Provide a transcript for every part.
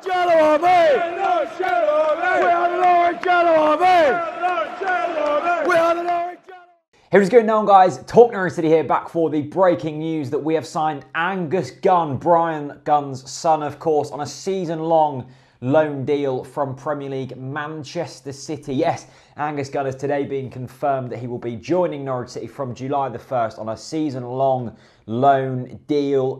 Yellow Army! We are the Norwich Yellow Army! We are the Norwich Yellow Army! Hey, what's going on, guys? TalkNorwichCity here, back for the breaking news that we have signed Angus Gunn, Brian Gunn's son, of course, on a season-long loan deal from Premier League Manchester City. Yes, Angus Gunn has today been confirmed that he will be joining Norwich City from July the 1st on a season-long loan deal.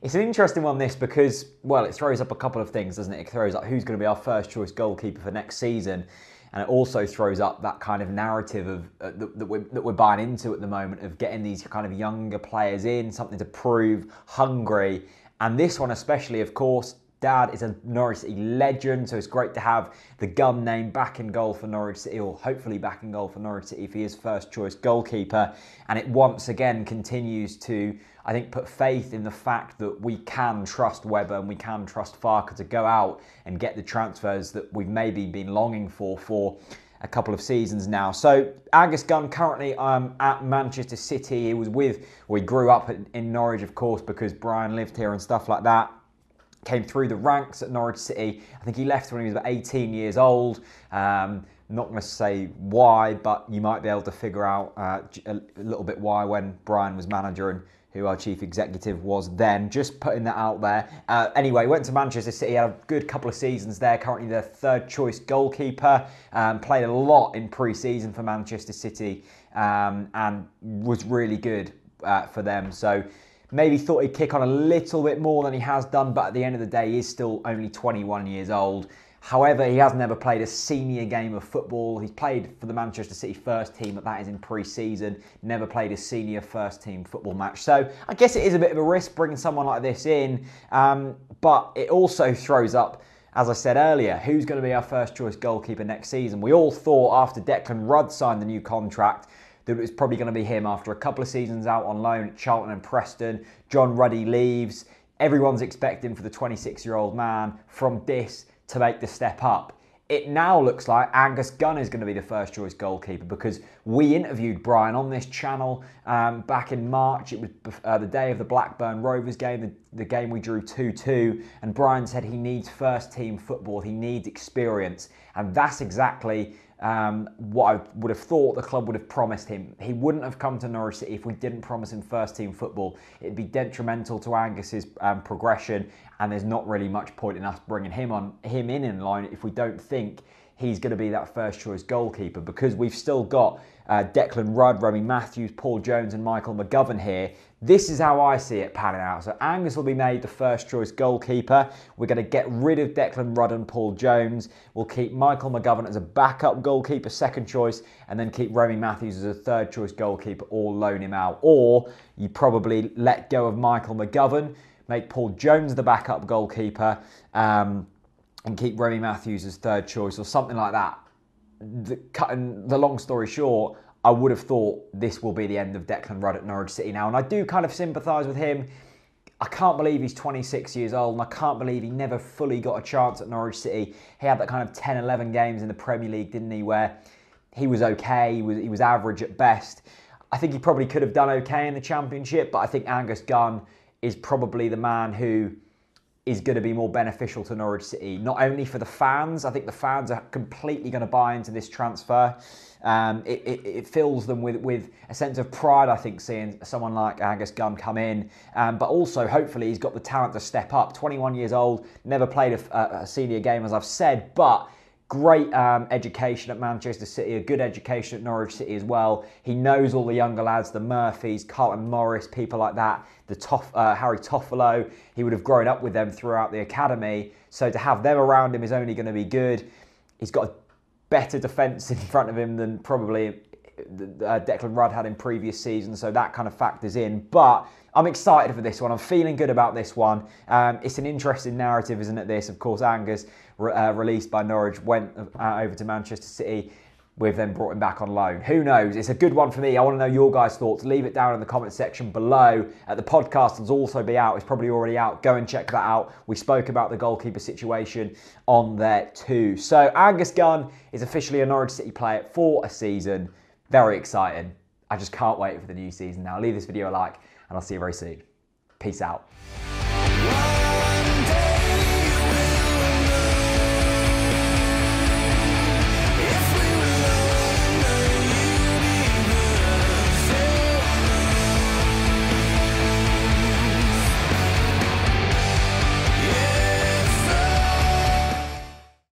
It's an interesting one, this, because, well, it throws up a couple of things, doesn't it? It throws up who's going to be our first choice goalkeeper for next season. And it also throws up that kind of narrative of that we're buying into at the moment, of getting these kind of younger players in, something to prove, hungry. And this one especially, of course, Dad is a Norwich City legend, so it's great to have the Gunn name back in goal for Norwich City, or hopefully back in goal for Norwich City if he is first choice goalkeeper. And it once again continues to, I think, put faith in the fact that we can trust Webber and we can trust Farke to go out and get the transfers that we've maybe been longing for a couple of seasons now. So Angus Gunn currently at Manchester City. He grew up in Norwich, of course, because Brian lived here and stuff like that. Came through the ranks at Norwich City. I think he left when he was about 18 years old. Not going to say why, but you might be able to figure out a little bit why when Brian was manager and who our chief executive was then. Just putting that out there. Anyway, went to Manchester City, had a good couple of seasons there. Currently their third choice goalkeeper. Played a lot in pre-season for Manchester City and was really good for them. So maybe thought he'd kick on a little bit more than he has done, but at the end of the day, he is still only 21 years old. However, he has never played a senior game of football. He's played for the Manchester City first team, but that is in pre-season. Never played a senior first team football match. So I guess it is a bit of a risk bringing someone like this in, but it also throws up, as I said earlier, who's going to be our first choice goalkeeper next season. We all thought after Declan Rudd signed the new contract that it was probably going to be him after a couple of seasons out on loan at Charlton and Preston. John Ruddy leaves. Everyone's expecting for the 26-year-old man from this to make the step up. It now looks like Angus Gunn is going to be the first choice goalkeeper, because we interviewed Brian on this channel back in March. It was the day of the Blackburn Rovers game, the game we drew 2-2, and Brian said he needs first team football, he needs experience, and that's exactly what I would have thought the club would have promised him. He wouldn't have come to Norwich City if we didn't promise him first team football. It'd be detrimental to Angus's progression, and there's not really much point in us bringing him in line if we don't think he's going to be that first choice goalkeeper, because we've still got Declan Rudd, Remy Matthews, Paul Jones and Michael McGovern here. This is how I see it panning out. So Angus will be made the first choice goalkeeper. We're going to get rid of Declan Rudd and Paul Jones. We'll keep Michael McGovern as a backup goalkeeper, second choice, and then keep Remy Matthews as a third choice goalkeeper, or loan him out. Or you probably let go of Michael McGovern, make Paul Jones the backup goalkeeper, and keep Remy Matthews as third choice, or something like that. Cutting the long story short, I would have thought this will be the end of Declan Rudd at Norwich City now, and I do kind of sympathise with him. I can't believe he's 26 years old, and I can't believe he never fully got a chance at Norwich City. He had that kind of 10, 11 games in the Premier League, didn't he, where he was okay, he was average at best. I think he probably could have done okay in the Championship, but I think Angus Gunn is probably the man who is going to be more beneficial to Norwich City, not only for the fans. I think the fans are completely going to buy into this transfer. It fills them with a sense of pride, I think, seeing someone like Angus Gunn come in. But also, hopefully, he's got the talent to step up. 21 years old, never played a senior game, as I've said, but great education at Manchester City, a good education at Norwich City as well. He knows all the younger lads, the Murphys, Carlton Morris, people like that, Harry Toffolo. He would have grown up with them throughout the academy. So to have them around him is only going to be good. He's got a better defence in front of him than probably Declan Rudd had in previous seasons, so that kind of factors in. But I'm excited for this one. I'm feeling good about this one. It's an interesting narrative, isn't it, this? Of course, Angus, released by Norwich, went over to Manchester City. We've then brought him back on loan. Who knows? It's a good one for me. I want to know your guys' thoughts. Leave it down in the comment section below. The podcast will also be out. It's probably already out. Go and check that out. We spoke about the goalkeeper situation on there too. So Angus Gunn is officially a Norwich City player for a season. Very exciting. I just can't wait for the new season now. Leave this video a like, and I'll see you very soon. Peace out.